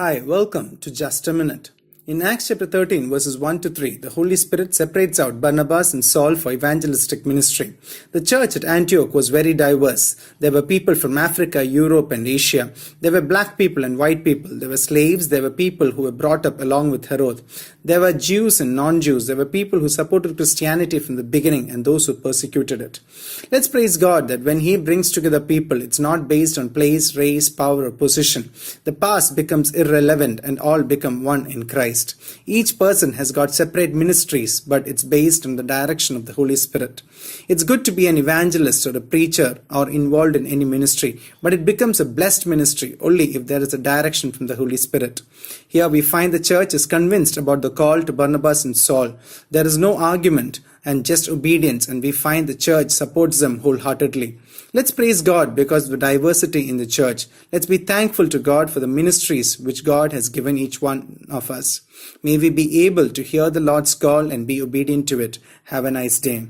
Hi, welcome to Just a Minute. In Acts chapter 13, verses 1 to 3, the Holy Spirit separates out Barnabas and Saul for evangelistic ministry. The church at Antioch was very diverse. There were people from Africa, Europe, and Asia. There were black people and white people. There were slaves. There were people who were brought up along with Herod. There were Jews and non-Jews. There were people who supported Christianity from the beginning and those who persecuted it. Let's praise God that when He brings together people, it's not based on place, race, power, or position. The past becomes irrelevant and all become one in Christ. Each person has got separate ministries, but it's based on the direction of the Holy Spirit. It's good to be an evangelist or a preacher or involved in any ministry, but it becomes a blessed ministry only if there is a direction from the Holy Spirit. Here we find the church is convinced about the call to Barnabas and Saul. There is no argument and just obedience, and we find the church supports them wholeheartedly. Let's praise God because of the diversity in the church. Let's be thankful to God for the ministries which God has given each one of us. May we be able to hear the Lord's call and be obedient to it. Have a nice day.